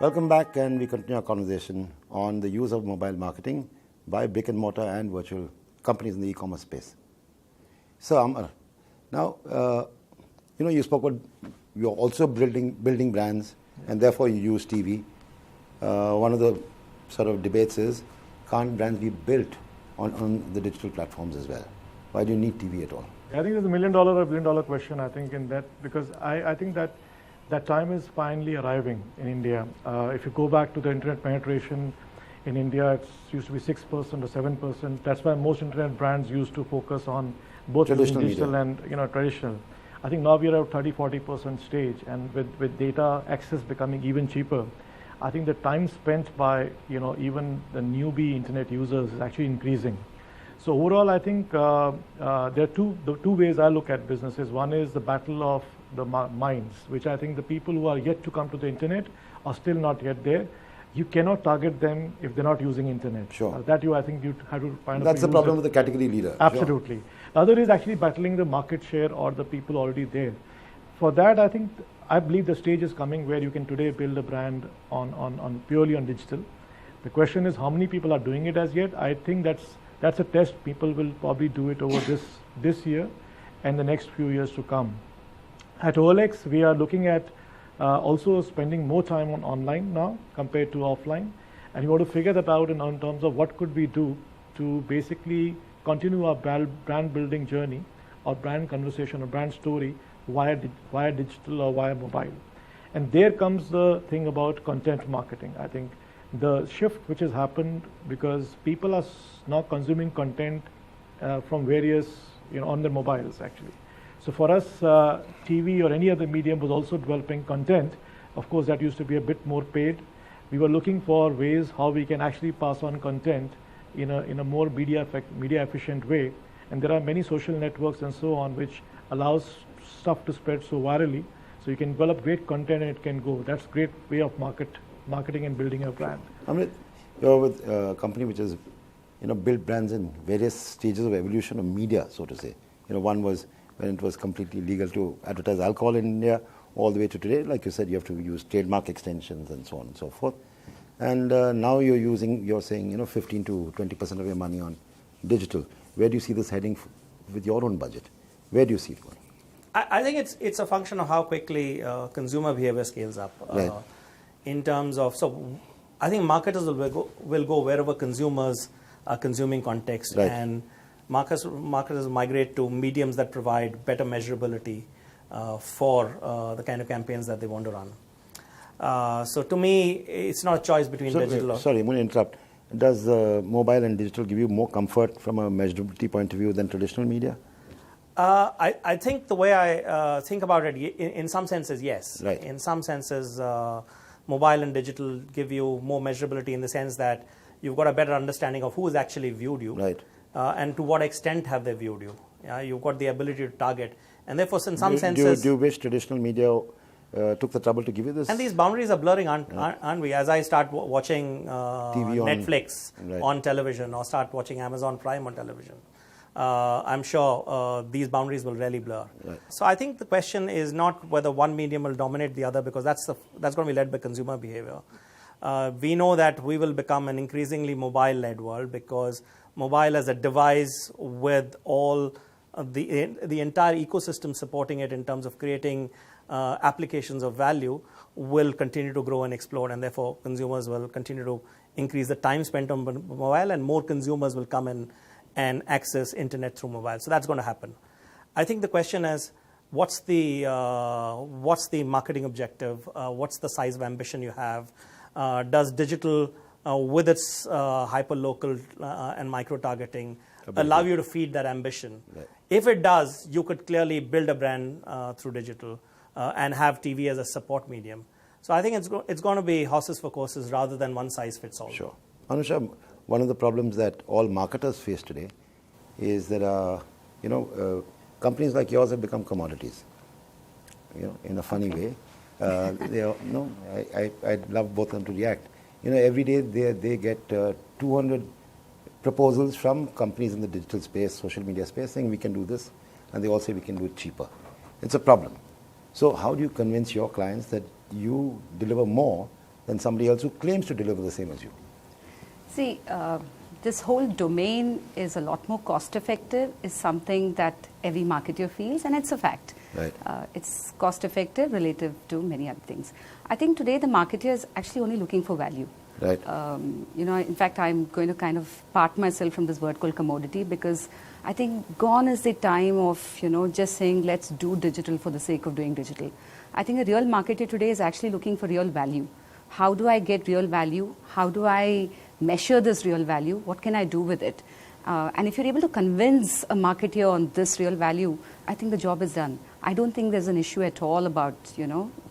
Welcome back, and we continue our conversation on the use of mobile marketing by brick and mortar and virtual companies in the e-commerce space. So, Amar, now, you spoke about you're also building brands, and therefore you use TV. One of the sort of debates is, can't brands be built on the digital platforms as well? Why do you need TV at all? I think there's a $1 million or $1 billion question, I think, in that, because I think that time is finally arriving in India. If you go back to the internet penetration in India, it used to be 6% or 7%. That's why most internet brands used to focus on both Traditional digital media. and traditional. I think now we are at 30-40% stage, and with data access becoming even cheaper, I think the time spent by even the newbie internet users is actually increasing. So overall, I think there are the two ways I look at businesses. One is the battle of the minds, which I think the people who are yet to come to the internet are still not yet there. You cannot target them if they're not using internet. Sure. I think you have to find out. That's the problem with the category leader. Absolutely. Sure. The other is actually battling the market share or the people already there. For that, I believe the stage is coming where you can today build a brand on purely on digital. The question is how many people are doing it as yet. I think that's a test. People will probably do it over this year and the next few years to come. At OLX, we are looking at also spending more time on online now compared to offline, and we want to figure that out in terms of what could we do to basically continue our brand building journey or brand conversation or brand story via digital or via mobile. And there comes the thing about content marketing. I think the shift which has happened because people are now consuming content from various, on their mobiles actually. So for us, TV or any other medium was also developing content. Of course, that used to be a bit more paid. We were looking for ways how we can actually pass on content in a more media efficient way. And there are many social networks and so on which allows stuff to spread so virally. So you can develop great content and it can go. That's a great way of marketing and building a brand. Amit, you're with a company which has built brands in various stages of evolution of media, so to say. One was when it was completely legal to advertise alcohol in India, all the way to today. Like you said, you have to use trademark extensions and so on and so forth. And now you're saying 15 to 20% of your money on digital. Where do you see this heading with your own budget? Where do you see it going? I think it's a function of how quickly consumer behavior scales up. Right. In terms of, so I think marketers will go wherever consumers are consuming context, right. And marketers migrate to mediums that provide better measurability for the kind of campaigns that they want to run. So to me, it's not a choice between digital. Sorry, I'm going to interrupt. Does mobile and digital give you more comfort from a measurability point of view than traditional media? I think the way I think about it, in some senses, yes. Right. In some senses, mobile and digital give you more measurability in the sense that you've got a better understanding of who has actually viewed you. Right. And to what extent have they viewed you. You've got the ability to target. And therefore, in some senses... Do you wish traditional media took the trouble to give you this? And these boundaries are blurring, aren't we? As I start watching Netflix on television or start watching Amazon Prime on television, I'm sure these boundaries will really blur. Right. So I think the question is not whether one medium will dominate the other, because that's going to be led by consumer behavior. We know that we will become an increasingly mobile-led world because mobile as a device with all the entire ecosystem supporting it in terms of creating applications of value will continue to grow and explode, and therefore consumers will continue to increase the time spent on mobile, and more consumers will come in and access internet through mobile. So that's going to happen. I think the question is, what's the marketing objective? What's the size of ambition you have? Does digital, with its hyper-local and micro-targeting, allow you to feed that ambition? Right. If it does, you could clearly build a brand through digital and have TV as a support medium. So I think it's going to be horses for courses rather than one size fits all. Sure. Anusha, one of the problems that all marketers face today is that companies like yours have become commodities. In a funny way. I'd love both of them to react. Every day they get 200 proposals from companies in the digital space, social media space, saying we can do this, and they all say we can do it cheaper. It's a problem. So how do you convince your clients that you deliver more than somebody else who claims to deliver the same as you? See, this whole domain is a lot more cost effective, is something that every marketer feels, and it's a fact. Right. It's cost effective relative to many other things. I think today the marketer is actually only looking for value. Right. In fact, I'm going to kind of part myself from this word called commodity, because I think gone is the time of, just saying let's do digital for the sake of doing digital. I think a real marketer today is actually looking for real value. How do I get real value? How do I measure this real value? What can I do with it? And if you're able to convince a marketer on this real value, I think the job is done. I don't think there's an issue at all about,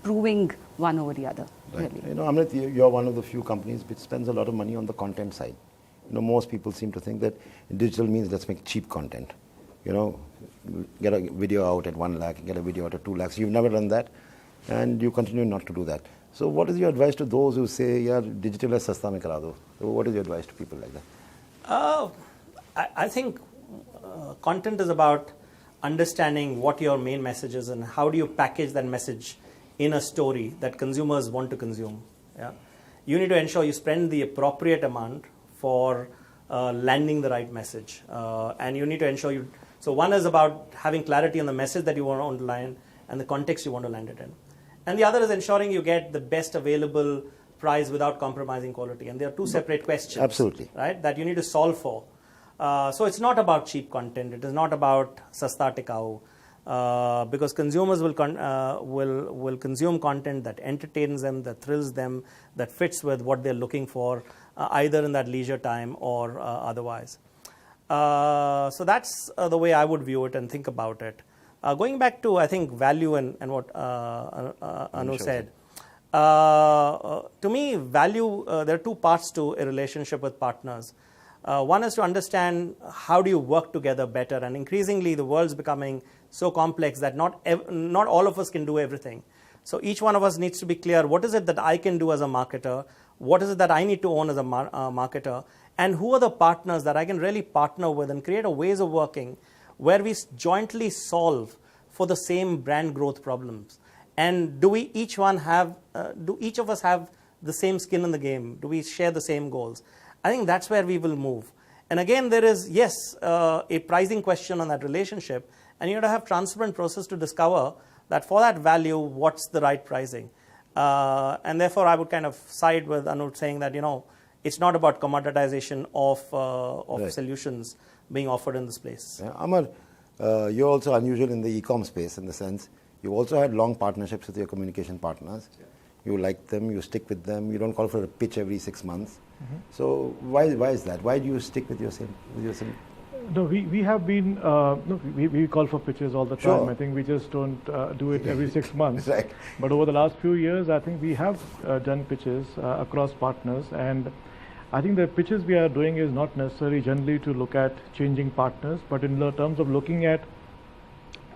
proving one over the other. Right. Really. Amrit, you're one of the few companies which spends a lot of money on the content side. Most people seem to think that digital means let's make cheap content. Get a video out at 1 lakh, get a video out at 2 lakhs. You've never done that, and you continue not to do that. So what is your advice to those who say, yeah, digital is sasta mein kara do? So what is your advice to people like that? I think content is about understanding what your main message is and how do you package that message in a story that consumers want to consume. Yeah? You need to ensure you spend the appropriate amount for landing the right message. And you need to ensure you... So one is about having clarity on the message that you want to land and the context you want to land it in. And the other is ensuring you get the best available price without compromising quality. And there are two separate questions. Absolutely. Right, that you need to solve for. So it's not about cheap content. It is not about sasta tikau. Because consumers will consume content that entertains them, that thrills them, that fits with what they're looking for, either in that leisure time or otherwise. So that's the way I would view it and think about it. Going back to, I think, value and what Anu said. To me, value, there are two parts to a relationship with partners. One is to understand how do you work together better, and increasingly the world's becoming so complex that not all of us can do everything. So each one of us needs to be clear, what is it that I can do as a marketer, what is it that I need to own as a marketer, and who are the partners that I can really partner with and create a ways of working where we jointly solve for the same brand growth problems. And do each of us have the same skin in the game? Do we share the same goals? I think that's where we will move. And again, there is, yes, a pricing question on that relationship, and you have to have transparent process to discover that for that value, what's the right pricing. And therefore, I would kind of side with Anuj saying that, it's not about commoditization of Right. solutions being offered in this place. Yeah, Amar, you're also unusual in the e-com space in the sense you also had long partnerships with your communication partners. Yeah. You like them, you stick with them, you don't call for a pitch every 6 months. Mm-hmm. So why is that? Why do you stick with your same? No, we have been, we call for pitches all the time. Sure. I think we just don't do it every 6 months. Right. But over the last few years, I think we have done pitches across partners, and I think the pitches we are doing is not necessarily generally to look at changing partners, but in the terms of looking at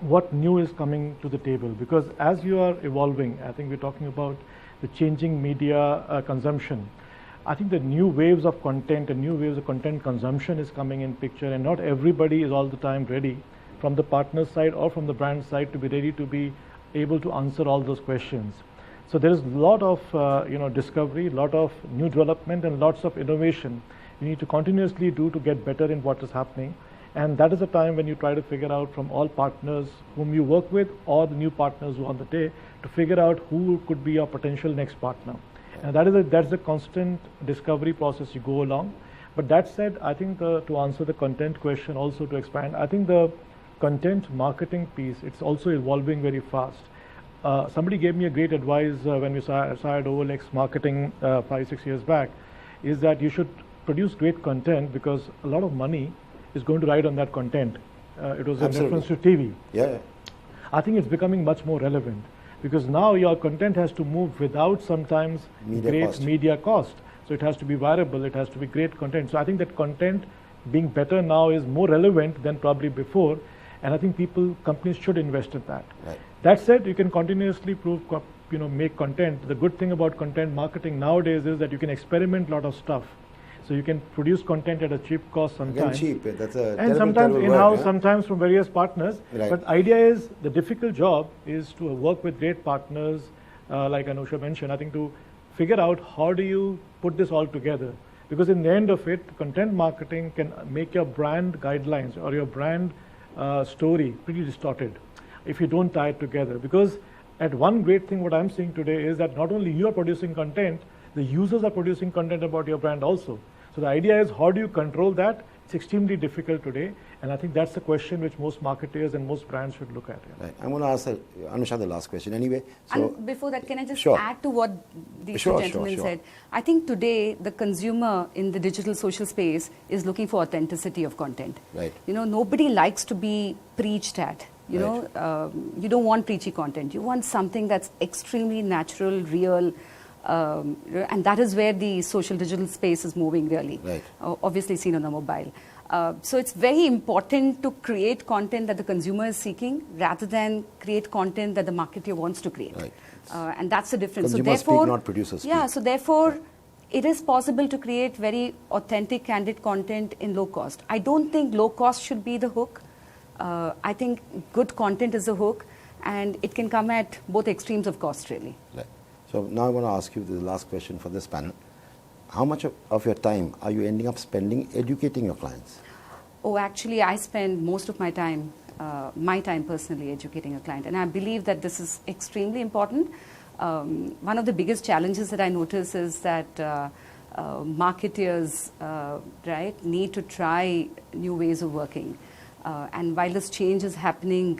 what new is coming to the table. Because as you are evolving, I think we're talking about the changing media consumption. I think the new waves of content and new waves of content consumption is coming in picture, and not everybody is all the time ready from the partner side or from the brand side to be ready to be able to answer all those questions. So there is a lot of discovery, lot of new development, and lots of innovation you need to continuously do to get better in what is happening. And that is a time when you try to figure out from all partners whom you work with or the new partners who are on the day to figure out who could be your potential next partner. And that's a constant discovery process you go along. But that said, I think to answer the content question, also to expand, I think the content marketing piece, it's also evolving very fast. Somebody gave me a great advice when we started OLX marketing 5-6 years back, is that you should produce great content because a lot of money is going to ride on that content. It was in reference to TV. Yeah. I think it's becoming much more relevant because now your content has to move without sometimes media cost. So it has to be viable, it has to be great content. So I think that content being better now is more relevant than probably before, and I think companies should invest in that. Right. That said, you can continuously make content. The good thing about content marketing nowadays is that you can experiment a lot of stuff. So you can produce content at a cheap cost sometimes. Again, cheap. That's a and sometimes in-house, yeah? sometimes from various partners. Right. But idea is, the difficult job is to work with great partners, like Anusha mentioned, I think to figure out how do you put this all together. Because in the end of it, content marketing can make your brand guidelines or your brand story pretty distorted if you don't tie it together. Because at one great thing what I'm seeing today is that not only you are producing content, the users are producing content about your brand also. So the idea is, how do you control that? It's extremely difficult today, and I think that's the question which most marketers and most brands should look at. Yeah. Right. I'm going to ask Anusha the last question anyway. So and before that, can I just sure. add to what these two gentlemen said? I think today the consumer in the digital social space is looking for authenticity of content. Right. You know, nobody likes to be preached at. You know, you don't want preachy content. You want something that's extremely natural, real, and that is where the social digital space is moving really. Right. Obviously seen on the mobile. So it's very important to create content that the consumer is seeking rather than create content that the marketer wants to create. Right. And that's the difference. Consumers so therefore, speak, not producers speak. Yeah, so therefore, it is possible to create very authentic, candid content in low cost. I don't think low cost should be the hook. I think good content is the hook, and it can come at both extremes of cost, really. Right. So now I want to ask you the last question for this panel. How much of your time are you ending up spending educating your clients? Oh, actually, I spend most of my time personally educating a client, and I believe that this is extremely important. One of the biggest challenges that I notice is that marketers, need to try new ways of working. And while this change is happening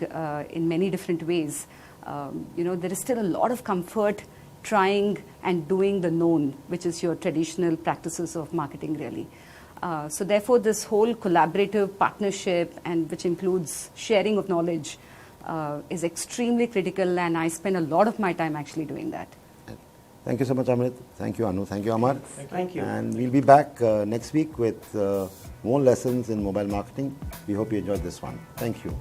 in many different ways, there is still a lot of comfort trying and doing the known, which is your traditional practices of marketing, really. So therefore, this whole collaborative partnership, and which includes sharing of knowledge, is extremely critical, and I spend a lot of my time actually doing that. Thank you so much, Amrit. Thank you, Anu. Thank you, Amar. Thank you. And we'll be back next week with more lessons in mobile marketing. We hope you enjoyed this one. Thank you.